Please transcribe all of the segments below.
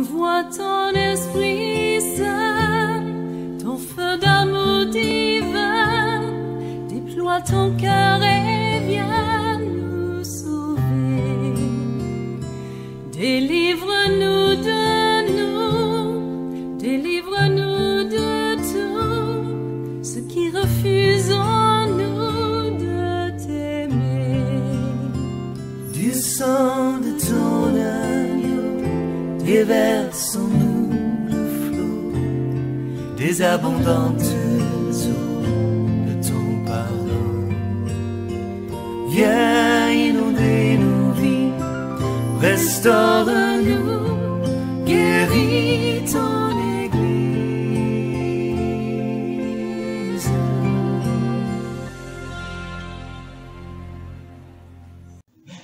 Envoie ton Esprit Saint, ton feu d'amour divin, déploie ton cœur et viens nous sauver. Délivre-nous de nous, délivre-nous de tout ce qui refuse en nous de t'aimer. Du sang de ton agneau, déversons-nous le flot des abondantes eaux de ton pardon. Viens inonder nos vies, restaure-nous, guéris ton Église.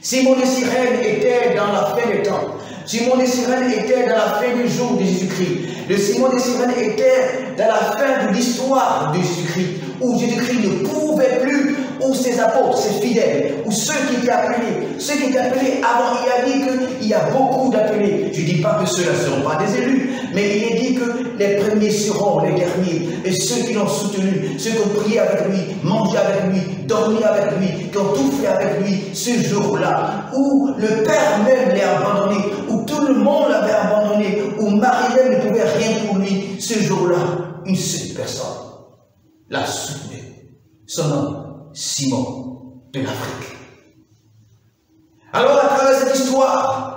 Simon de Cyrène était dans la fin des temps. Simon de Cyrène était dans la fin du jour de Jésus-Christ. Le Simon de Cyrène était dans la fin de l'histoire de Jésus-Christ, où Jésus-Christ ne pouvait plus, où ses apôtres, ses fidèles, ou ceux qui étaient appelés avant, il a dit qu'il y a beaucoup d'appelés. Je ne dis pas que ceux-là ne seront pas des élus, mais il est dit que les premiers seront les derniers. Et ceux qui l'ont soutenu, ceux qui ont prié avec lui, mangé avec lui, dormi avec lui, qui ont tout fait avec lui, ce jour-là, où le Père même l'a abandonné, où tout le monde l'avait abandonné, où Marie même ne pouvait rien pour lui, ce jour-là, une seule personne l'a soutenu. Son nom, Simon de l'Afrique. Alors, à travers cette histoire,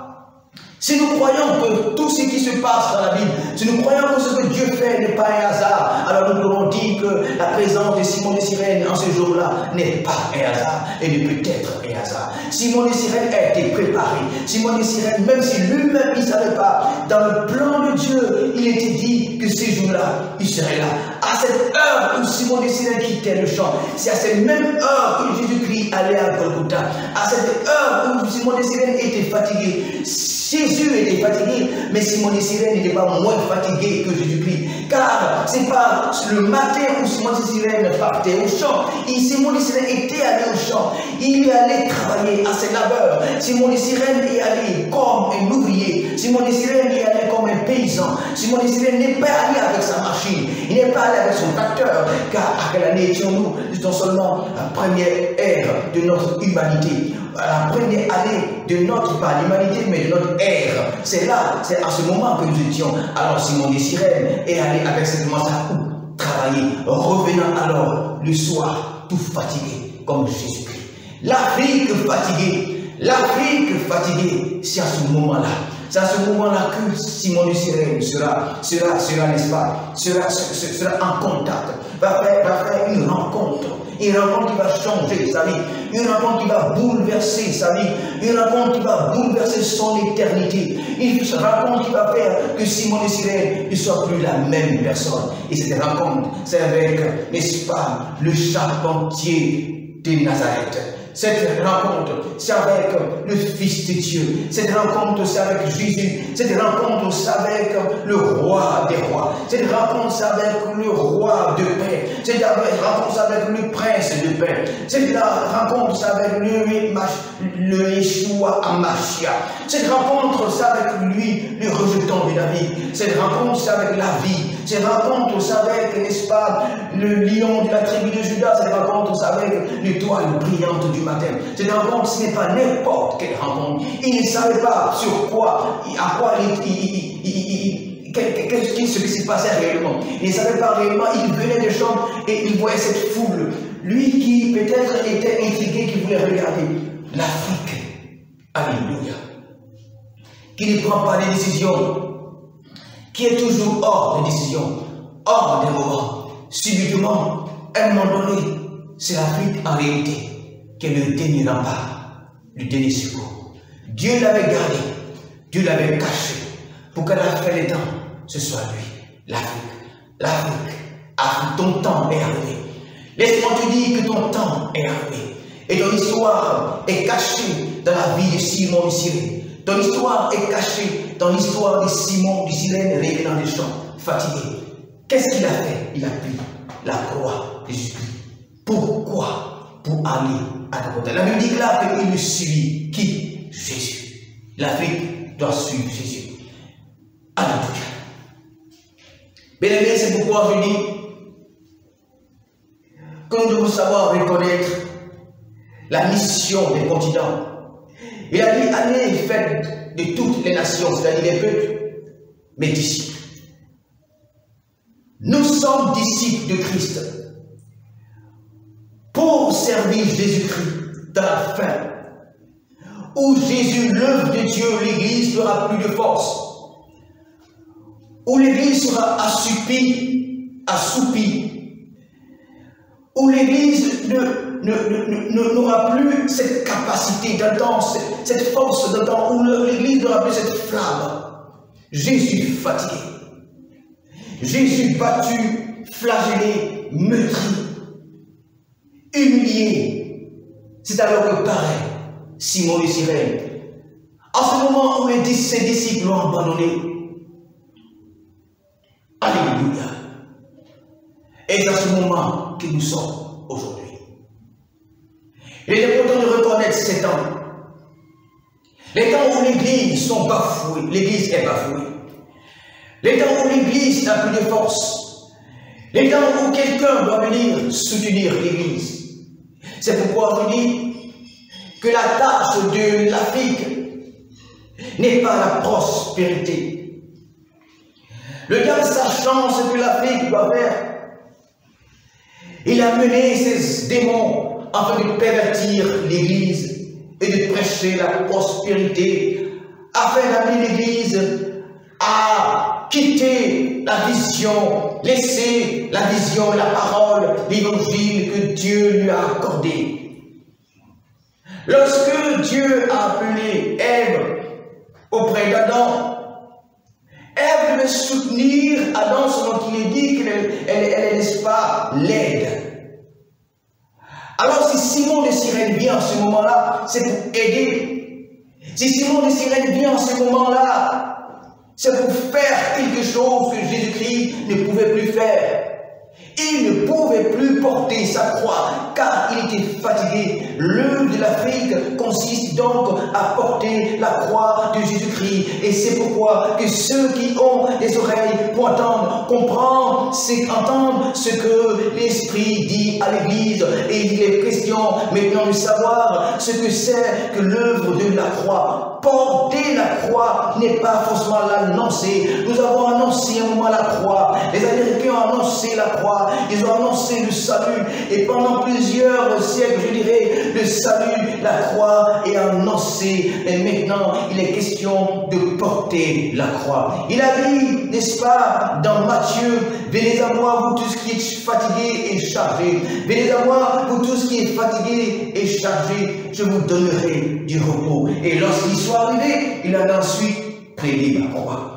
si nous croyons que tout ce qui se passe dans la Bible, si nous croyons que ce que Dieu fait n'est pas un hasard, alors nous pouvons dire que la présence de Simon de Cyrène en ce jour-là n'est pas un hasard et ne peut être un hasard. Simon de Cyrène a été préparé. Simon de Cyrène, même si lui-même il ne savait pas, dans le plan de Dieu, il était dit que ce jour-là, il serait là. À cette heure où Simon de Cyrène quittait le champ, c'est à cette même heure que Jésus-Christ allait à Golgotha. À cette heure où Simon de Cyrène était fatigué, Jésus était fatigué, mais Simon de Cyrène n'était pas moins fatigué que Jésus-Christ. Car c'est pas le matin où Simon de Cyrène partait au champ. Simon de Cyrène était allé au champ. Il allait travailler à ses labeurs. Simon de Cyrène est allé comme un ouvrier. Simon de Cyrène est allé comme un paysan. Simon de Cyrène n'est pas allé avec sa machine. Il n'est pas allé avec son tracteur. Car à quelle année étions-nous? Nous sommes seulement la première ère de notre humanité. La première année de notre, pas l'humanité, mais de notre ère. C'est là, c'est à ce moment que nous étions. Alors Simon de Cyrène est allé avec cette masse à travailler, revenant alors le soir, tout fatigué, comme Jésus-Christ. L'Afrique fatiguée, c'est à ce moment-là. C'est à ce moment-là que Simon de Cyrène sera, n'est-ce pas, sera en contact, va faire une rencontre qui va changer sa vie, une rencontre qui va bouleverser sa vie, une rencontre qui va bouleverser son éternité, une rencontre qui va faire que Simon de Cyrène ne soit plus la même personne. Et cette rencontre, c'est avec, n'est-ce pas, le charpentier de Nazareth. Cette rencontre, c'est avec le Fils de Dieu. Cette rencontre, c'est avec Jésus. Cette rencontre, c'est avec le roi des rois. Cette rencontre, c'est avec le roi de paix. Cette rencontre, c'est avec le prince de paix. Cette rencontre, c'est avec le Yeshua Amashia. Cette rencontre, c'est avec lui, le rejeton de David. Cette rencontre, c'est avec la vie. Cette rencontre, c'est avec, n'est-ce pas, le lion de la tribu de Judas. Cette rencontre, c'est avec l'étoile brillante du matin. Cette rencontre, ce n'est pas n'importe quelle rencontre. Il ne savait pas sur quoi, à quoi ce qui se passait réellement. Il ne savait pas réellement, il venait des champs et il voyait cette foule. Lui qui peut-être était intrigué, qui voulait regarder l'Afrique. Alléluia. Qui ne prend pas des décisions, qui est toujours hors des décisions, hors des moments. Subitement, à un moment donné, c'est l'Afrique en réalité qui est le dernier rempart, le dernier secours. Dieu l'avait gardé, Dieu l'avait caché, pour qu'à la fin des temps, ce soit lui, l'Afrique, ton temps est arrivé. Laisse-moi te dire que ton temps est arrivé. Et ton histoire est cachée dans la vie de Simon de Cyrène. Ton histoire est cachée dans l'histoire de Simon de Cyrène revenant des champs, fatigué. Qu'est-ce qu'il a fait? Il a pris la croix de Jésus. Pourquoi? Pour aller à Golgotha. La Bible dit là qu'il le suit. Qui? Jésus. L'Afrique doit suivre Jésus. Bien-aimés, c'est pourquoi je dis que nous devons savoir reconnaître la mission des continents. Il a dit, allez, faites de toutes les nations, c'est-à-dire les peuples, mes disciples. Nous sommes disciples de Christ pour servir Jésus-Christ dans la fin, où Jésus, l'œuvre de Dieu, l'Église n'aura plus de force, où l'Église sera assoupie, où l'Église n'aura plus cette capacité d'entendre, cette force d'entendre, où l'Église n'aura plus cette flamme. Jésus fatigué, Jésus battu, flagellé, meurtri, humilié. C'est alors que paraît Simon de Cyrène. En ce moment où ses disciples l'ont abandonné. Alléluia. Et c'est à ce moment que nous sommes aujourd'hui. Il est important de reconnaître ces temps. Les temps où l'Église sont bafouées, l'Église est bafouée. Les temps où l'Église n'a plus de force. Les temps où quelqu'un doit venir soutenir l'Église. C'est pourquoi je dis que la tâche de l'Afrique n'est pas la prospérité. Le diable, sachant ce que l'Afrique doit faire, il a mené ses démons afin de pervertir l'Église et de prêcher la prospérité, afin d'amener l'Église à quitter la vision, laisser la vision, la parole, l'évangile que Dieu lui a accordé. Lorsque Dieu a appelé Ève auprès d'Adam, Ève devait soutenir Adam selon qu'il est dit qu'elle n'est pas laide. Alors si Simon de Cyrène vient en ce moment-là, c'est pour aider. Si Simon de Cyrène vient en ce moment-là, c'est pour faire quelque chose que Jésus-Christ ne pouvait plus faire. Il ne pouvait plus porter sa croix car il était fatigué. L'œuvre de l'Afrique consiste donc à porter la croix de Jésus-Christ. Et c'est pourquoi que ceux qui ont des oreilles pour entendre, comprendre, entendre ce que l'Esprit dit à l'Église. Et il est question maintenant de savoir ce que c'est que l'œuvre de la croix. Porter la croix n'est pas forcément l'annoncer. Nous avons annoncé un moment la croix. Les Américains ont annoncé la croix. Ils ont annoncé le salut. Et pendant plusieurs siècles, je dirais, le salut, la croix est annoncé. Et maintenant, il est question de porter la croix. Il a dit, n'est-ce pas, dans Matthieu, venez à moi, vous tous qui êtes fatigués et chargés. Venez à moi, vous tous qui êtes fatigués et chargés. Je vous donnerai du repos. Et lorsqu'il soit arrivé, il a ensuite prédit la croix.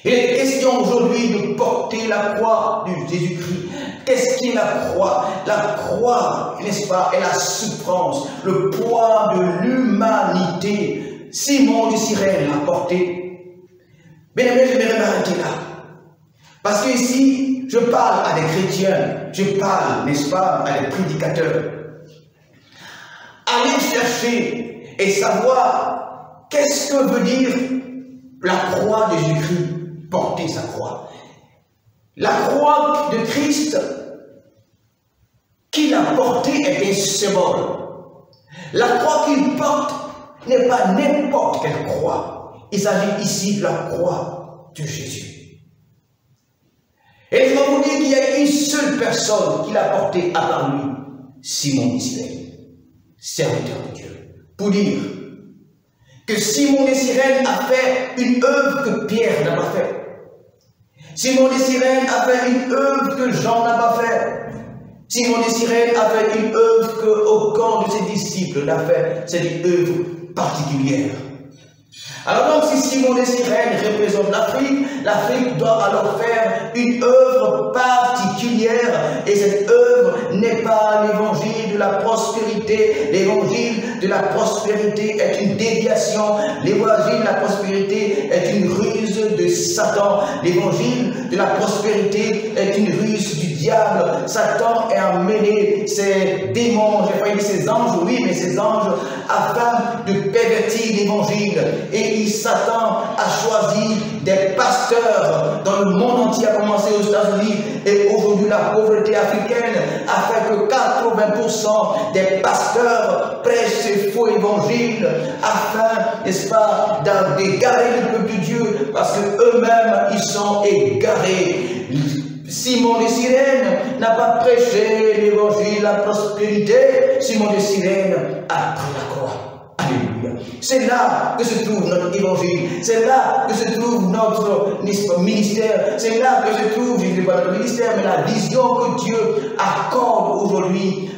Il est question aujourd'hui de porter la croix de Jésus-Christ. Qu'est-ce qui est la croix? La croix, n'est-ce pas, est la souffrance, le poids de l'humanité. Simon de Cyrène l'a porté. Bien aimé, je vais m'arrêter là. Parce que ici, je parle à des chrétiens, je parle, n'est-ce pas, à des prédicateurs. Allez chercher et savoir qu'est-ce que veut dire la croix de Jésus-Christ. Porter sa croix. La croix de Christ qu'il a portée est un symbole. La croix qu'il porte n'est pas n'importe quelle croix. Il s'agit ici de la croix de Jésus. Et je vais vous dire qu'il y a une seule personne qui l'a portée à part lui, Simon de Cyrène, serviteur de Dieu, pour dire que Simon de Cyrène a fait une œuvre que Pierre n'a pas fait. Simon de Cyrène a fait une œuvre que Jean n'a pas fait. Simon de Cyrène a fait une œuvre qu'aucun de ses disciples n'a fait. C'est une œuvre particulière. Alors donc, si Simon de Cyrène représente l'Afrique, l'Afrique doit alors faire une œuvre particulière. Et cette œuvre n'est pas l'évangile de la prospérité. L'évangile de la prospérité est une déviation. L'évangile de la prospérité est une ruse de Satan. L'évangile de la prospérité est une ruse du diable. Satan a amené ses démons, j'ai failli dire ses anges, oui, mais ses anges, afin de pervertir l'évangile. Et Satan a choisi des pasteurs dans le monde entier, à commencer aux États-Unis, et aujourd'hui la pauvreté africaine a fait que 80% des pasteurs prêchent ces faux évangiles afin, n'est-ce pas, d'égarer le peuple de Dieu, parce qu'eux-mêmes, ils sont égarés. Simon de Cyrène n'a pas prêché l'évangile, la prospérité. Simon de Cyrène a pris la croix. Alléluia. C'est là que se trouve notre évangile. C'est là que se trouve notre ministère. C'est là que se trouve, je ne dis pas notre ministère, mais la vision que Dieu accorde aujourd'hui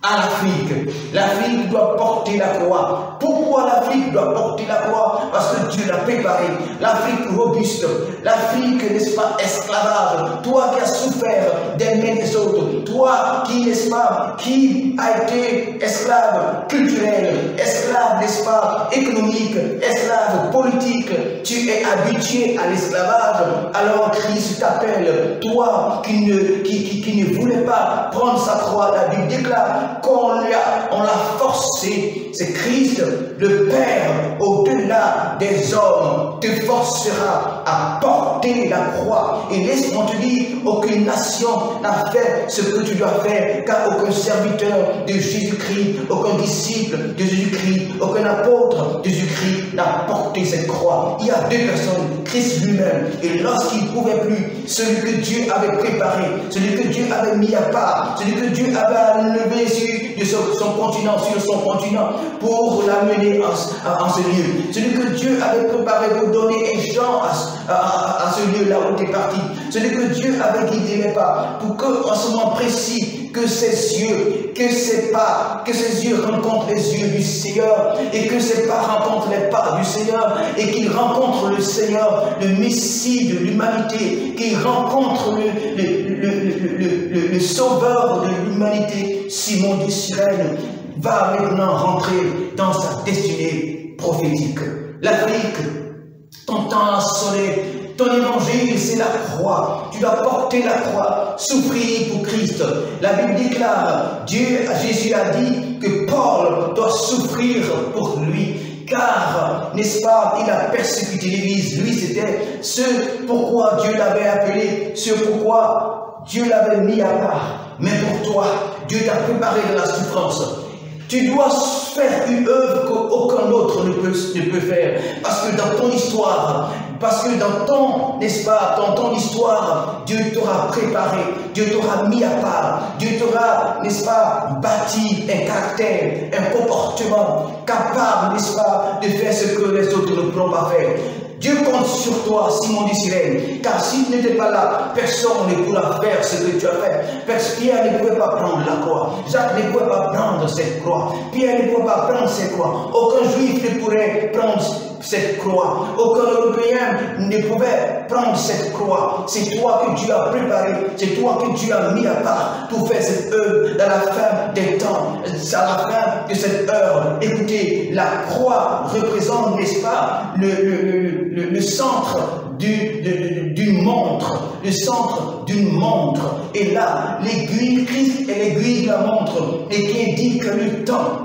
à l'Afrique. L'Afrique doit porter la croix. Pourquoi l'Afrique doit porter la croix? Parce que Dieu l'a préparé. L'Afrique robuste, l'Afrique, n'est-ce pas, esclavage. Toi qui as souffert des mains des autres, toi qui, n'est-ce pas, qui a été esclave culturel, esclave, n'est-ce pas, économique, esclave politique, tu es habitué à l'esclavage. Alors Christ t'appelle, toi qui ne voulais pas prendre sa croix. La Bible déclare qu'on l'a forcé. C'est Christ, le Père, au-delà des hommes, te forcera à porter la croix. Et laisse-moi te dire, aucune nation n'a fait ce que tu dois faire, car aucun serviteur de Jésus-Christ, aucun disciple de Jésus-Christ, aucun apôtre de Jésus-Christ n'a porté cette croix. Il y a deux personnes, Christ lui-même, et lorsqu'il ne pouvait plus, celui que Dieu avait préparé, celui que Dieu avait mis à part, celui que Dieu avait enlevé sur son continent pour l'amener en ce lieu. Celui que Dieu avait préparé pour donner un champ à ce lieu-là où tu es parti. Celui que Dieu avait guidé les pas pour qu'en ce moment précis, que ses yeux rencontrent les yeux du Seigneur et que ses pas rencontrent les pas du Seigneur et qu'il rencontre le Seigneur, le Messie de l'humanité, qu'il rencontre le Sauveur de l'humanité. Simon de Cyrène va maintenant rentrer dans sa destinée prophétique. L'Afrique, ton temps a sonné. Ton évangile, c'est la croix. Tu dois porter la croix, souffrir pour Christ. La Bible déclare, Jésus a dit que Paul doit souffrir pour lui. Car, n'est-ce pas, il a persécuté l'Église. Lui, c'était ce pourquoi Dieu l'avait appelé, ce pourquoi Dieu l'avait mis à part. Mais pour toi, Dieu t'a préparé de la souffrance. Tu dois faire une œuvre qu'aucun autre ne peut faire. Parce que dans ton histoire, n'est-ce pas, dans ton histoire, Dieu t'aura préparé, Dieu t'aura mis à part, Dieu t'aura, n'est-ce pas, bâti un caractère, un comportement capable, n'est-ce pas, de faire ce que les autres ne pourront pas faire. Dieu compte sur toi, Simon de Cyrène, car si tu n'étais pas là, personne ne pourra faire ce que tu as fait. Parce que Pierre ne pouvait pas prendre la croix, Jacques ne pouvait pas prendre cette croix, Pierre ne pouvait pas prendre cette croix, aucun juif ne pourrait prendre cette croix, aucun Européen ne pouvait prendre cette croix. C'est toi que Dieu a préparé, c'est toi que Dieu a mis à part pour faire cette œuvre dans la fin des temps, à la fin de cette heure. Écoutez, la croix représente, n'est-ce pas, le centre d'une montre, le centre d'une montre. Et là, l'aiguille, Christ est l'aiguille de la montre et qui indique le temps.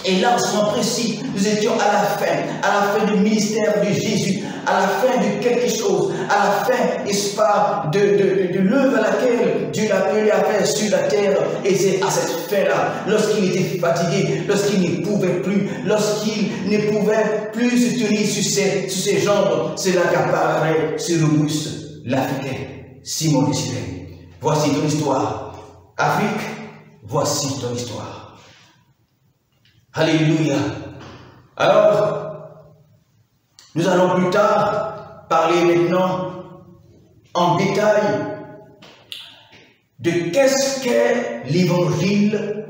Et là, en ce moment précis, nous étions à la fin du ministère de Jésus, à la fin de quelque chose, à la fin, n'est-ce pas, de l'œuvre à laquelle Dieu l'a appelé à faire sur la terre. Et c'est à cette fin-là, lorsqu'il était fatigué, lorsqu'il ne pouvait plus, lorsqu'il ne pouvait plus se tenir sur ses jambes, c'est là qu'apparaît ce robuste, l'Africain, Simon de Cyrène. Voici ton histoire. Afrique, voici ton histoire. Alléluia. Alors, nous allons plus tard parler maintenant en détail de qu'est-ce qu'est l'évangile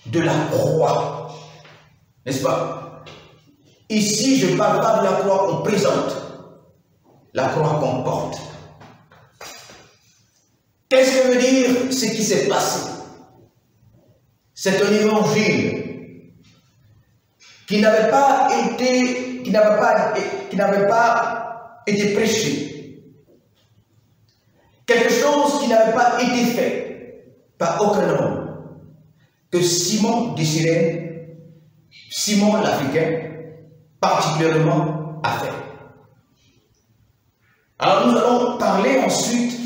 de la croix. N'est-ce pas? Ici, je ne parle pas de la croix qu'on présente, la croix qu'on porte. Qu'est-ce que veut dire ce qui s'est passé? C'est un évangile qui n'avait pas été prêché. Quelque chose qui n'avait pas été fait par aucun homme. Que Simon de Cyrène, Simon l'Africain, particulièrement a fait. Alors nous allons parler ensuite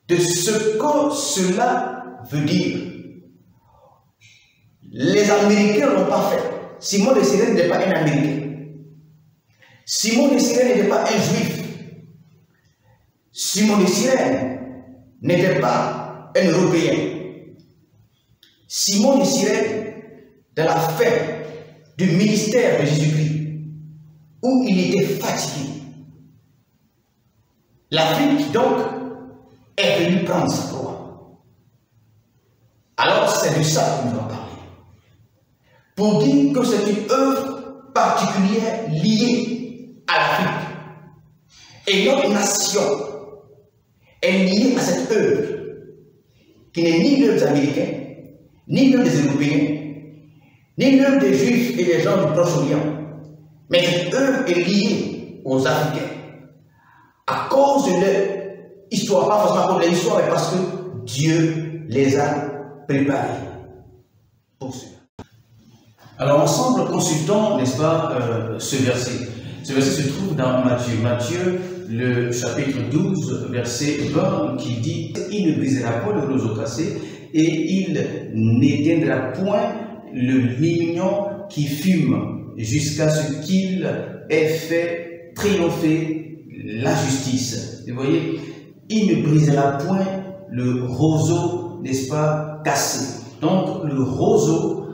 de ce que cela veut dire. Les Américains ne l'ont pas fait. Simon de Cyrène n'était pas un Américain. Simon de Cyrène n'était pas un Juif. Simon de Cyrène n'était pas un Européen. Simon de Cyrène, dans la fin du ministère de Jésus-Christ, où il était fatigué, l'Afrique donc est venue prendre sa croix. Alors c'est de ça que nous allons parler. Pour dire que c'est une œuvre particulière liée à l'Afrique. Et notre nation est liée à cette œuvre, qui n'est ni l'œuvre des Américains, ni l'œuvre des Européens, ni l'œuvre des Juifs et des gens du Proche-Orient. Mais cette œuvre est liée aux Africains. À cause de leur histoire, pas forcément à cause de leur histoire, mais parce que Dieu les a préparés pour cela. Alors ensemble, consultons, n'est-ce pas, ce verset. Ce verset se trouve dans Matthieu. Matthieu, le chapitre 12, verset 20, qui dit « Il ne brisera pas le roseau cassé et il n'éteindra point le lignon qui fume jusqu'à ce qu'il ait fait triompher la justice. » Vous voyez, il ne brisera point le roseau, n'est-ce pas, cassé. Donc le roseau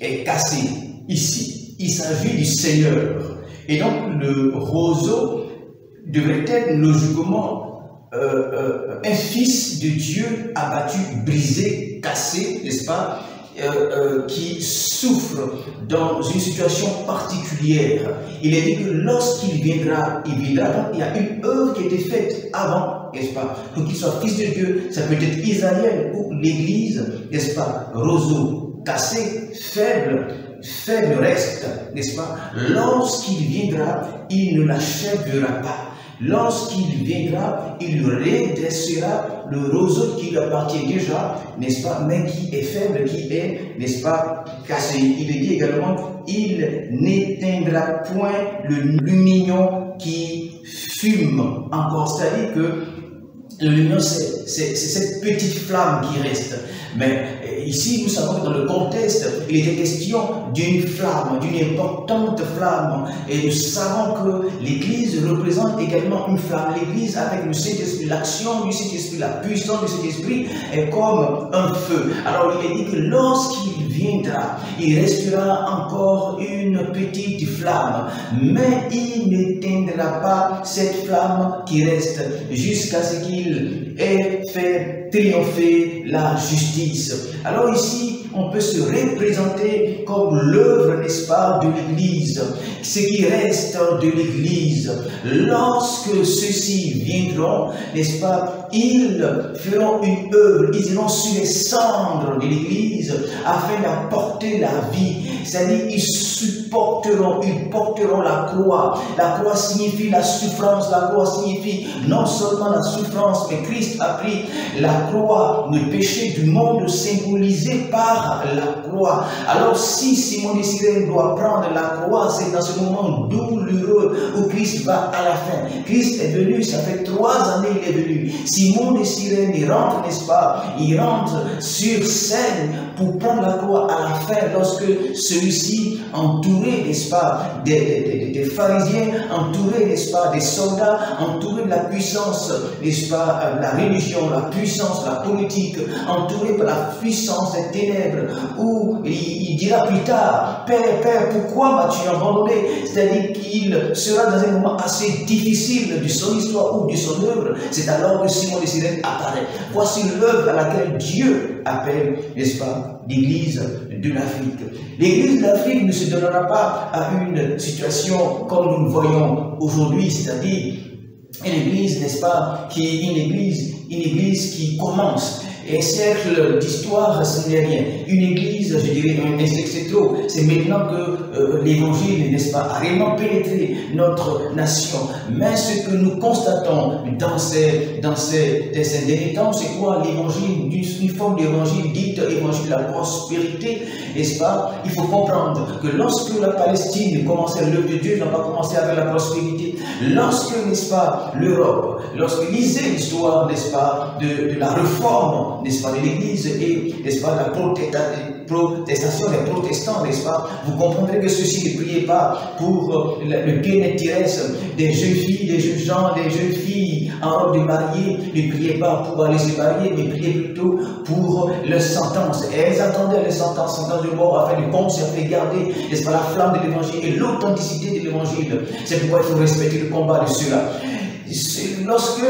est cassé ici. Il s'agit du Seigneur. Et donc le roseau devrait être logiquement un fils de Dieu abattu, brisé, cassé, n'est-ce pas, qui souffre dans une situation particulière. Il est dit que lorsqu'il viendra, donc il y a une œuvre qui a été faite avant, n'est-ce pas, pour qu'il soit fils de Dieu. Ça peut être Israël ou l'Église, n'est-ce pas, roseau cassé, faible reste, n'est-ce pas. Lorsqu'il viendra, il ne l'achèvera pas. Lorsqu'il viendra, il redressera le roseau qui lui appartient déjà, n'est-ce pas, mais qui est faible, qui est, n'est-ce pas, cassé. Il est dit également, il n'éteindra point le lumignon qui fume encore. C'est-à-dire que le lumignon, c'est cette petite flamme qui reste. Mais ici, nous savons que dans le contexte, il était question d'une flamme, d'une importante flamme. Et nous savons que l'Église représente également une flamme. L'Église, avec le Saint-Esprit, l'action du Saint-Esprit, la puissance du Saint-Esprit est comme un feu. Alors il est dit que lorsqu'il viendra, il restera encore une petite flamme. Mais il n'éteindra pas cette flamme qui reste jusqu'à ce qu'il ait fait triompher la justice. Alors ici, on peut se représenter comme l'œuvre, n'est-ce pas, de l'Église, ce qui reste de l'Église. Lorsque ceux-ci viendront, n'est-ce pas, ils feront une œuvre, ils iront sur les cendres de l'Église afin d'apporter la vie. C'est-à-dire, ils porteront la croix. La croix signifie la souffrance, la croix signifie non seulement la souffrance, mais Christ a pris la croix, le péché du monde symbolisé par la croix. Alors si Simon de Cyrène doit prendre la croix, c'est dans ce moment douloureux où Christ va à la fin. Christ est venu, ça fait 3 années qu'il est venu. Simon de Cyrène, il rentre, n'est-ce pas, il rentre sur scène pour prendre la croix à la fin, lorsque celui-ci, entouré, n'est-ce pas, des pharisiens, entouré, n'est-ce pas, des soldats, entouré de la puissance, n'est-ce pas, la religion, la puissance, la politique, entouré par la puissance des ténèbres, où il dira plus tard, Père, pourquoi m'as-tu abandonné? C'est-à-dire qu'il sera dans un moment assez difficile de son histoire ou de son œuvre. C'est alors que Simon de Cyrène apparaît. Voici l'œuvre à laquelle Dieu appelle, n'est-ce pas, l'Église de l'Afrique. L'Église de l'Afrique ne se donnera pas à une situation comme nous le voyons aujourd'hui, c'est-à-dire une Église, n'est-ce pas, qui est une église qui commence. Et un siècle d'histoire, ce n'est rien. Une église, je dirais, un siècle, c'est trop. C'est maintenant que l'évangile, n'est-ce pas, a réellement pénétré notre nation. Mais ce que nous constatons dans ces derniers temps, c'est quoi l'évangile, une forme d'évangile dite évangile de la prospérité, n'est-ce pas? Il faut comprendre que lorsque la Palestine commençait l'œuvre de Dieu, ils n'ont pas commencé avec la prospérité. Lorsque, n'est-ce pas, l'Europe, lorsque lisez l'histoire, n'est-ce pas, de la réforme, n'est-ce pas, de l'Église et, n'est-ce pas, de la protestation des protestants, n'est-ce pas, vous comprendrez que ceux-ci ne priaient pas pour le bien-être terrestre des jeunes filles, des jeunes gens, des jeunes filles en robe de mariée, ne priaient pas pour aller se marier, mais priaient plutôt pour leur sentence. Et elles attendaient les sentences de mort afin de conserver, garder, n'est-ce pas, la flamme de l'évangile et l'authenticité de l'évangile. C'est pourquoi il faut respecter le combat de ceux-là. Lorsque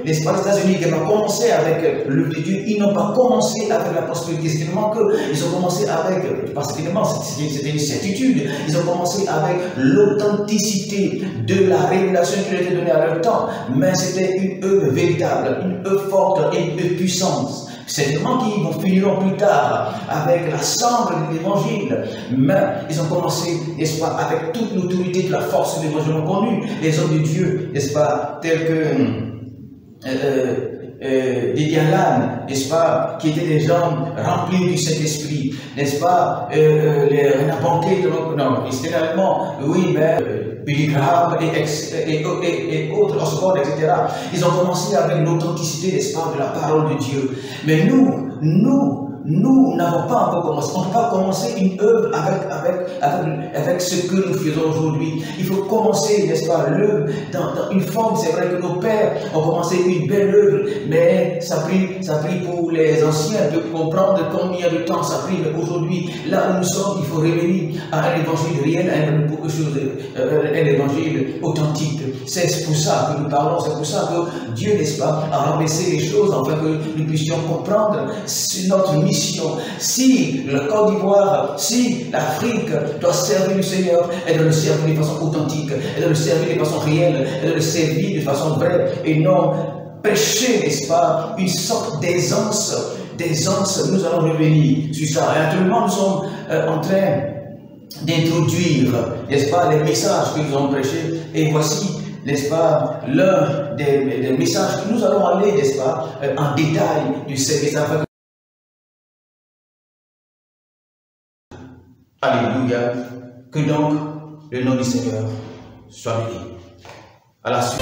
les États-Unis ont commencé avec l'œuvre de Dieu, ils n'ont pas commencé avec la prospérité. C'est tellement qu'ils ont commencé avec, parce que c'était une certitude, ils ont commencé avec l'authenticité de la révélation qui leur était donnée à leur temps. Mais c'était une œuvre véritable, une œuvre forte et une œuvre puissante. Certainement qu'ils finiront plus tard avec la cendre de l'évangile, mais ils ont commencé, n'est-ce pas, avec toute l'autorité de la force de l'évangile. Ils ont connu les hommes de Dieu, n'est-ce pas, tels que des Alan, n'est-ce pas, qui étaient des gens remplis du Saint-Esprit, n'est-ce pas, les Renabanqués, non, c'était allemand, oui, mais Billy Graham et autres, Osborne, etc. Ils ont commencé avec l'authenticité, n'est-ce pas, de la parole de Dieu. Mais nous n'avons pas encore commencé. On ne peut pas commencer une œuvre avec ce que nous faisons aujourd'hui. Il faut commencer, n'est-ce pas, l'œuvre dans une forme. C'est vrai que nos pères ont commencé une belle œuvre, mais ça a pris pour les anciens de comprendre combien de temps ça a pris. Mais aujourd'hui, là où nous sommes, il faut revenir à un évangile réel, à un évangile authentique. C'est pour ça que nous parlons, c'est pour ça que Dieu, n'est-ce pas, a renversé les choses afin que nous puissions comprendre notre mission. Si le Côte d'Ivoire, si l'Afrique doit servir le Seigneur, elle doit le servir de façon authentique, elle doit le servir de façon réelle, elle doit le servir de façon vraie et non prêcher, n'est-ce pas, une sorte d'aisance. Nous allons revenir sur ça. Et actuellement, nous sommes en train d'introduire, n'est-ce pas, les messages que nous avons prêchés. Et voici, n'est-ce pas, l'un des messages que nous allons aller, n'est-ce pas, en détail de ces messages. Alléluia. Que donc le nom du Seigneur soit béni. À la suite.